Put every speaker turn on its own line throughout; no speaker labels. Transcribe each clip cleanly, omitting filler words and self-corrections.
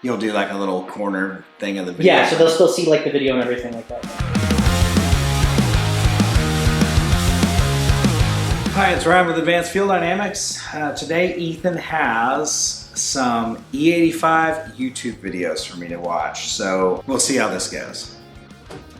You'll do like a little corner thing of the video.
Yeah, so they'll still see like the video and everything like that.
Hi, it's Ryan with Advanced Fuel Dynamics. Today Ethan has some E85 YouTube videos for me to watch, so we'll see how this goes.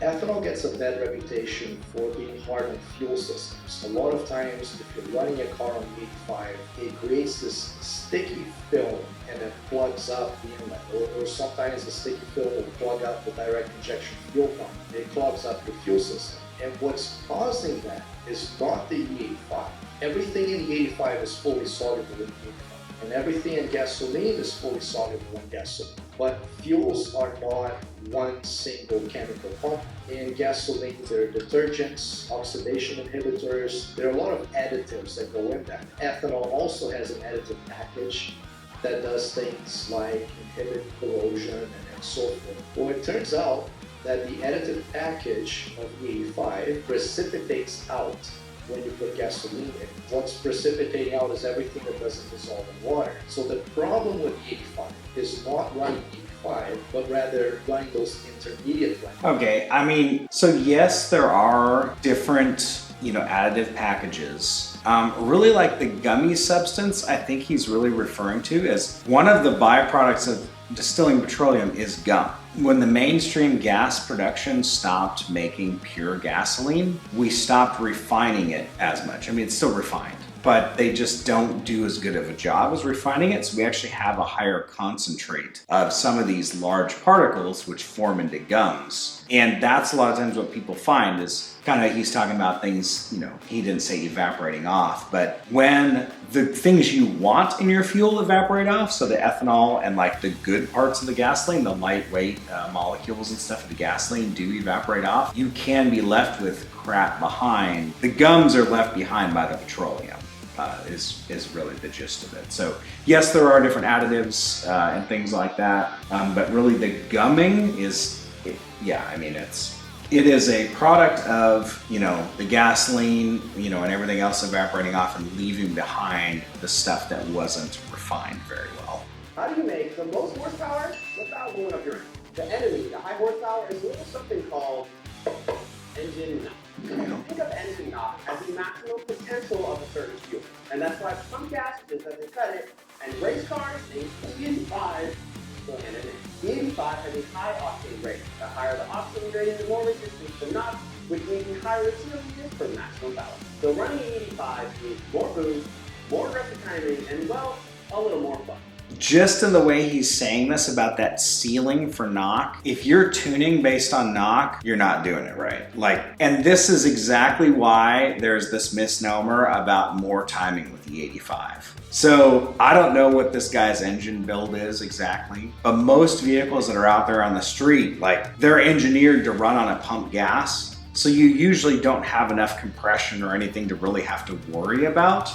Ethanol gets a bad reputation for being hard on fuel systems. A lot of times, if you're running a car on E85, it creates this sticky film and it plugs up the inlet. Or sometimes the sticky film will plug up the direct injection fuel pump. It clogs up your fuel system. And what's causing that is not the E85. Everything in the E85 is fully soluble in E85. And everything in gasoline is fully soluble in gasoline. But fuels are not one single chemical compound. In gasoline, there are detergents, oxidation inhibitors. There are a lot of additives that go in that. Ethanol also has an additive package that does things like inhibit corrosion and so forth. Well, it turns out that the additive package of E85 precipitates out when you put gasoline in. What's precipitating out is everything that doesn't dissolve in water. So the problem with E85 is not running E85, but rather running those intermediate blends.
Okay, I mean, so yes, there are different, additive packages. Really like the gummy substance, I think he's really referring to as one of the byproducts of distilling petroleum is gum. When the mainstream gas production stopped making pure gasoline, we stopped refining it as much. I mean, it's still refined, but they just don't do as good of a job as refining it. So we actually have a higher concentrate of some of these large particles which form into gums. And that's a lot of times what people find is kind of, he's talking about things, he didn't say evaporating off, but when the things you want in your fuel evaporate off, so the ethanol and like the good parts of the gasoline, the lightweight molecules and stuff of the gasoline do evaporate off, you can be left with crap behind. The gums are left behind by the petroleum. Is really the gist of it. So yes, there are different additives and things like that, but really the gumming is, it is a product of, the gasoline, and everything else evaporating off and leaving behind the stuff that wasn't refined very well.
How do you make the most horsepower without blowing up your engine? The enemy, the high horsepower, is a little something called engine knock. Think of engine knock as the maximum potential of a certain fuel. And that's why some gases, as they cut it, and race cars, they E85 go hand in hand. E85 has a high octane rating. The higher the octane rating, the more resistance to knock, which means the higher the seal is for maximum power. So running E85 means more boost, more aggressive timing, and well, a little more fun.
Just in the way he's saying this about that ceiling for knock, if you're tuning based on knock, you're not doing it right. And this is exactly why there's this misnomer about more timing with the 85. So I don't know what this guy's engine build is exactly, but most vehicles that are out there on the street, they're engineered to run on a pump gas. So you usually don't have enough compression or anything to really have to worry about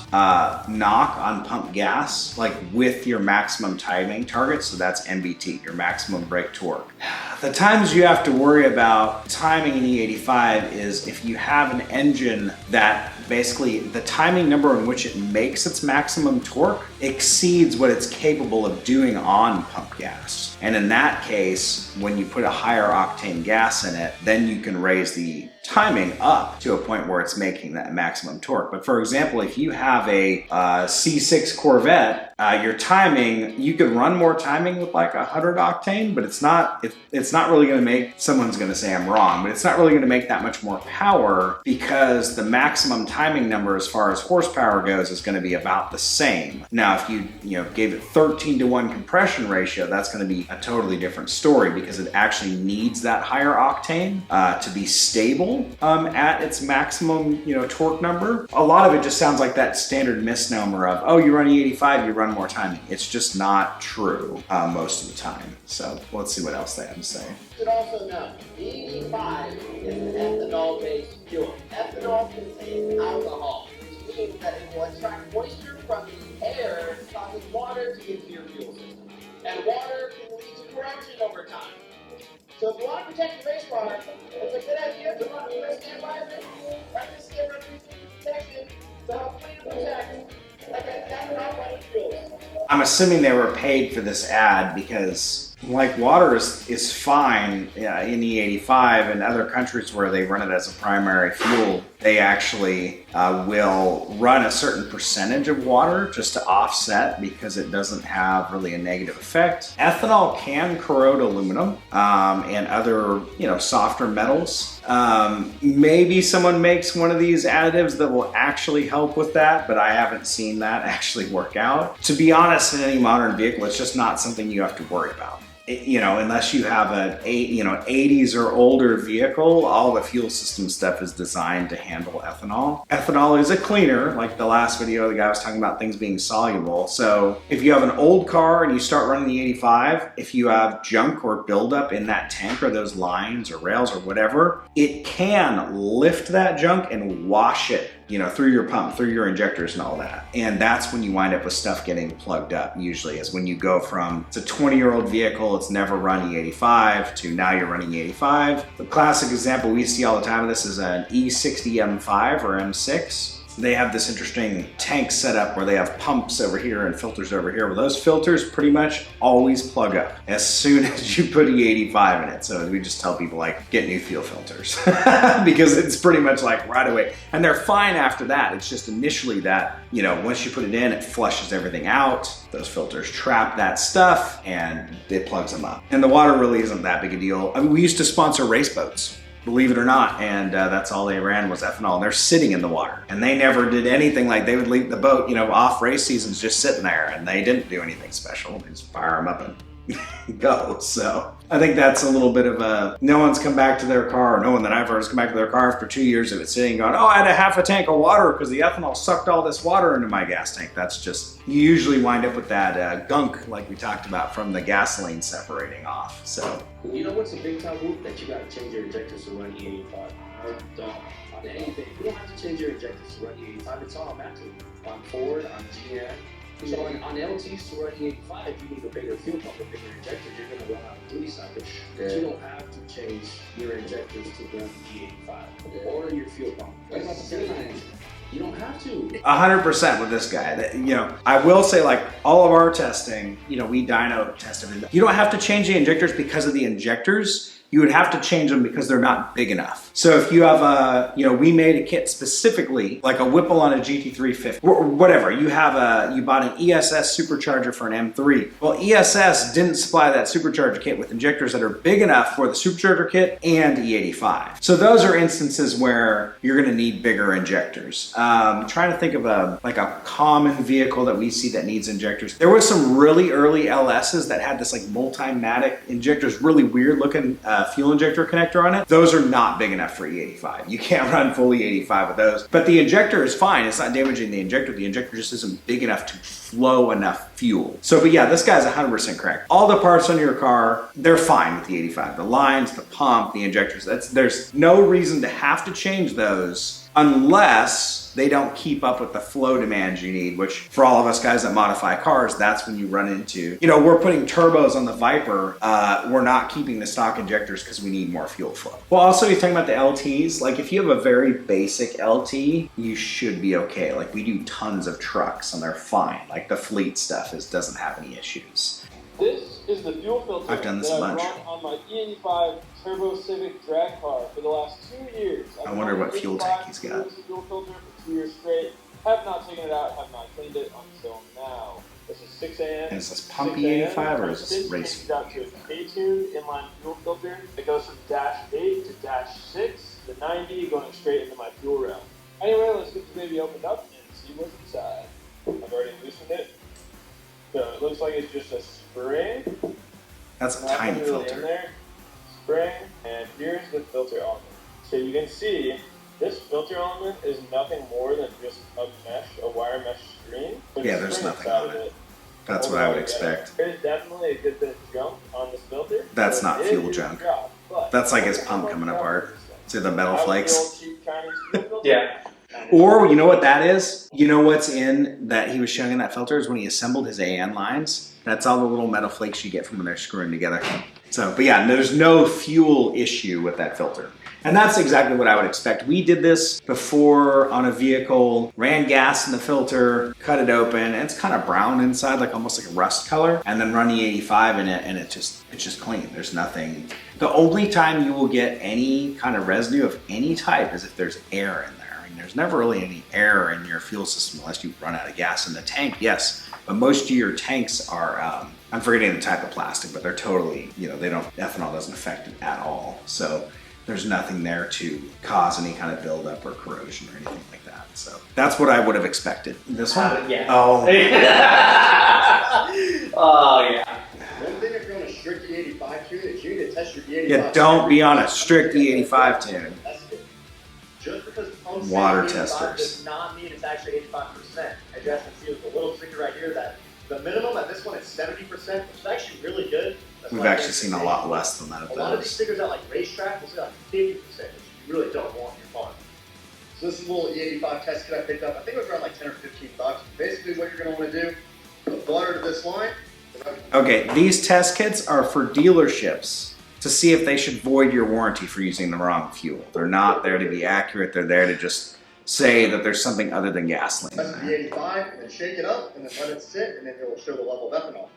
knock on pump gas, with your maximum timing target. So that's MBT, your maximum brake torque. The times you have to worry about timing in E85 is if you have an engine that basically the timing number in which it makes its maximum torque exceeds what it's capable of doing on pump gas. And in that case, when you put a higher octane gas in it, then you can raise the timing up to a point where it's making that maximum torque. But for example, if you have a C6 Corvette, your timing, you could run more timing with 100 octane, but it's not really going to make, someone's going to say I'm wrong, but it's not really going to make that much more power because the maximum timing number as far as horsepower goes is going to be about the same. Now, if you gave it 13-to-1 compression ratio, that's going to be a totally different story because it actually needs that higher octane to be stable at its maximum torque number. A lot of it just sounds like that standard misnomer of, oh, you run E85, you run more timing. It's just not true most of the time. So let's see what else they have to say.
You should also know, E85 is an ethanol-based fuel. Ethanol contains alcohol, which means that it will extract moisture from the air, causing water to get to your fuel system. And water can lead to corrosion over time. So if you want to protect your race car, it's a good idea to run a standby event, practice skid protection to help clean and protect, like an ethanol running fuel.
I'm assuming they were paid for this ad because like water is fine in E85. In other countries where they run it as a primary fuel, they actually will run a certain percentage of water just to offset because it doesn't have really a negative effect. Ethanol can corrode aluminum and other, softer metals. Maybe someone makes one of these additives that will actually help with that, but I haven't seen that actually work out. To be honest, in any modern vehicle, it's just not something you have to worry about. Unless you have an 80s or older vehicle, all the fuel system stuff is designed to handle ethanol. Ethanol is a cleaner, like the last video, the guy was talking about things being soluble. So if you have an old car and you start running the 85, if you have junk or buildup in that tank or those lines or rails or whatever, it can lift that junk and wash it through your pump, through your injectors and all that. And that's when you wind up with stuff getting plugged up, usually, is when you go from, it's a 20-year-old vehicle, it's never run E85, to now you're running E85. The classic example we see all the time of this is an E60 M5 or M6. They have this interesting tank setup where they have pumps over here and filters over here. Well, those filters pretty much always plug up as soon as you put E85 in it. So we just tell people, like, get new fuel filters because it's pretty much like right away. And they're fine after that. It's just initially that, once you put it in, it flushes everything out. Those filters trap that stuff and it plugs them up. And the water really isn't that big a deal. I mean, we used to sponsor race boats, believe it or not, and that's all they ran was ethanol, and they're sitting in the water. And they never did anything, like they would leave the boat, off race seasons just sitting there, and they didn't do anything special. They just fire them up and go. So I think that's a little bit of a, no one's come back to their car, or no one that I've heard has come back to their car after 2 years of it sitting going, oh, I had a half a tank of water because the ethanol sucked all this water into my gas tank. That's just, you usually wind up with that gunk, like we talked about, from the gasoline separating off. So
you know what's a big time move? That you gotta change your injectors to run E85. No, don't. On anything, you don't have to change your injectors to run E85. It's automatic. On Ford, on GM. So on LTs to run E85, you need a bigger fuel pump, a bigger injector. You're gonna run out of grease on it. But you don't have to change your injectors to run E85 or your fuel pump. That's not the same. You don't have to.
100% with this guy. I will say, like, all of our testing, we dyno test everything. You don't have to change the injectors because of the injectors. You would have to change them because they're not big enough. So if you have we made a kit specifically, like a Whipple on a GT350, or whatever, you bought an ESS supercharger for an M3. Well, ESS didn't supply that supercharger kit with injectors that are big enough for the supercharger kit and E85. So those are instances where you're gonna need bigger injectors. I'm trying to think of a common vehicle that we see that needs injectors. There was some really early LSs that had this like multi-matic injectors, really weird looking fuel injector connector on it. Those are not big enough for E85. You can't run full E85 with those. But the injector is fine. It's not damaging the injector. The injector just isn't big enough to flow enough fuel. So, but yeah, this guy's 100% correct. All the parts on your car, they're fine with the 85. The lines, the pump, the injectors. There's no reason to have to change those unless they don't keep up with the flow demands you need, which for all of us guys that modify cars, that's when you run into, we're putting turbos on the Viper. We're not keeping the stock injectors because we need more fuel flow. Well, also he's talking about the LTs. Like if you have a very basic LT, you should be okay. Like we do tons of trucks and they're fine. Like the fleet stuff doesn't have any issues.
This is the fuel filter
I've done this
that
a
I've
bunch.
run on my E85 Turbo Civic drag car for the last 2 years.
I wonder what fuel tank he's got.
Fuel filter for 2 years straight. Have not taken it out, have not cleaned it until now. This is 6 a.m.
And is this pump E85 or is this race?
Got to a K-tuned inline fuel filter. It goes from dash 8 to dash 6, the 90 going straight into my fuel rail. Anyway, let's get the baby opened up and see what's inside. I've already loosened it. So it looks like it's just a spring.
That's a tiny
really
filter.
In there. Spring, and here's the filter element. So you can see this filter element is nothing more than just a wire mesh screen.
Yeah, there's nothing on it. That's what I would expect.
There's definitely a good bit of junk on this filter.
That's not fuel junk. That's like his pump coming apart. See the metal flakes?
Yeah.
Or you know what that is? You know what's in that he was showing in that filter is when he assembled his AN lines. That's all the little metal flakes you get from when they're screwing together. So, but yeah, there's no fuel issue with that filter. And that's exactly what I would expect. We did this before on a vehicle, ran gas in the filter, cut it open, and it's kind of brown inside, like almost like a rust color, and then run E85 in it, and it's just clean. There's nothing. The only time you will get any kind of residue of any type is if there's air in there. I mean, there's never really any air in your fuel system unless you run out of gas in the tank, yes. But most of your tanks are, I'm forgetting the type of plastic, but they're totally, ethanol doesn't affect it at all. So there's nothing there to cause any kind of buildup or corrosion or anything like that. So that's what I would have expected. This one?
Yeah.
Oh.
Oh, yeah.
One thing if you're on a strict E85 tune is you need to test your E85.
Yeah, don't be on a strict E85 tune.
That's good. Just because pumps
Water
say 85
testers.
does not mean it's actually 85%. As you guys can see with the little sticker right here, that the minimum at this one is 70%, which is actually really good. That's
We've
why
actually seen a lot less than that of
a lot of these
those.
stickers at like racetrack will say like 50%, which you really don't want in your car. So this is a little E85 test kit I picked up. I think it was around like 10 or 15 bucks. Basically what you're going to want to do, put water to this line.
Okay, these test kits are for dealerships to see if they should void your warranty for using the wrong fuel. They're not there to be accurate. They're there to just say that there's something other than gasoline
Test
in
the
there.
E85 and then shake it up and then let it sit and then it will show the level of ethanol.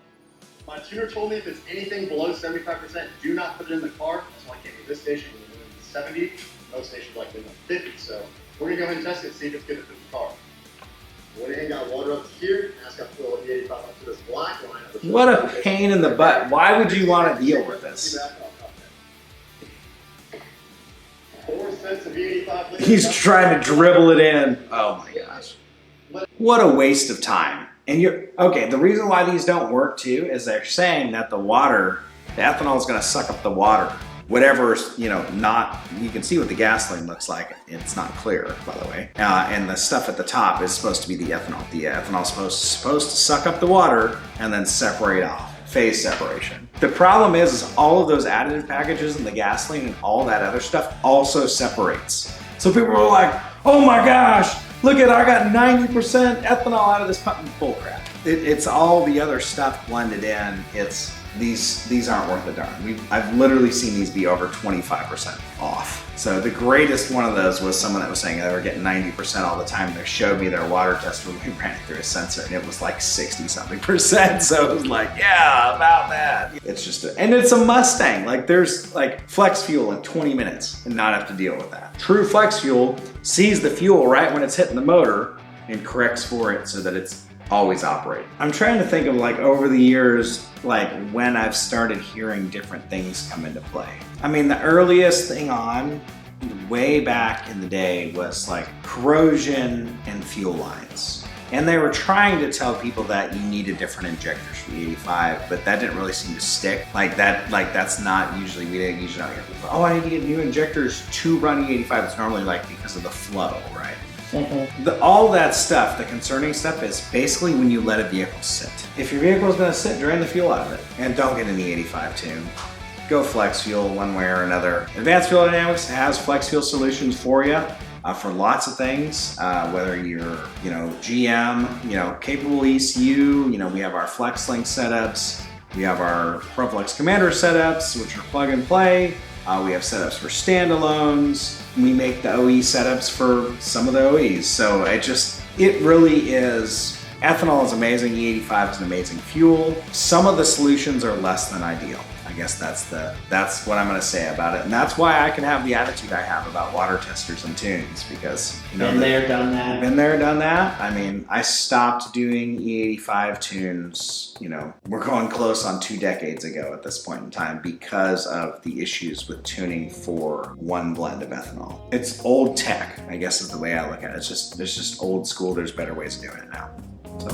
My tuner told me if it's anything below 75%, do not put it in the car. That's why I came to this station when it was 70. Most stations like in the 50. So we're gonna go ahead and test it and see if it's good to fit the car. Went ahead and got water up here, and that's got to fill the E85 up to this black line.
What a pain in the butt. Why would you want to deal with this?
4 cents of E85.
He's trying to dribble it in. Oh my gosh. What a waste of time. And okay, the reason why these don't work too is they're saying that the ethanol is going to suck up the water. Whatever's, you can see what the gasoline looks like. It's not clear, by the way. And the stuff at the top is supposed to be the ethanol. The ethanol is supposed to suck up the water and then separate off. Phase separation. The problem is all of those additive packages and the gasoline and all that other stuff also separates. So people are like, oh my gosh, look at, I got 90% ethanol out of this pump. Bull crap. It's all the other stuff blended in. These aren't worth a darn. I've literally seen these be over 25% off. So the greatest one of those was someone that was saying they were getting 90% all the time. They showed me their water tester when we ran it through a sensor and it was like 60-something%. So it was like, yeah, about that. It's just, and it's a Mustang. Like there's like flex fuel in 20 minutes and not have to deal with that. True flex fuel sees the fuel right when it's hitting the motor and corrects for it so that it's always operating. I'm trying to think of like over the years, like when I've started hearing different things come into play. I mean, the earliest thing on way back in the day was like corrosion and fuel lines. And they were trying to tell people that you needed different injectors for the 85, but that didn't really seem to stick. That's not usually, we didn't usually hear people, oh, I need to get new injectors to run E85. It's normally like because of the flow, right? All that stuff, the concerning stuff, is basically when you let a vehicle sit. If your vehicle is going to sit, drain the fuel out of it. And don't get an E85 tune. Go flex fuel one way or another. Advanced Fuel Dynamics has flex fuel solutions for you for lots of things. Whether you're, GM, capable ECU, we have our FlexLink setups. We have our ProFlex Commander setups, which are plug and play. We have setups for standalones. We make the OE setups for some of the OEs. So it really is, ethanol is amazing, E85 is an amazing fuel. Some of the solutions are less than ideal. I guess that's what I'm gonna say about it. And that's why I can have the attitude I have about water testers and tunes, because
been there, done that.
Been there, done that. I mean, I stopped doing E85 tunes, we're going close on 2 decades ago at this point in time because of the issues with tuning for one blend of ethanol. It's old tech, I guess is the way I look at it. It's just old school. There's better ways of doing it now. So.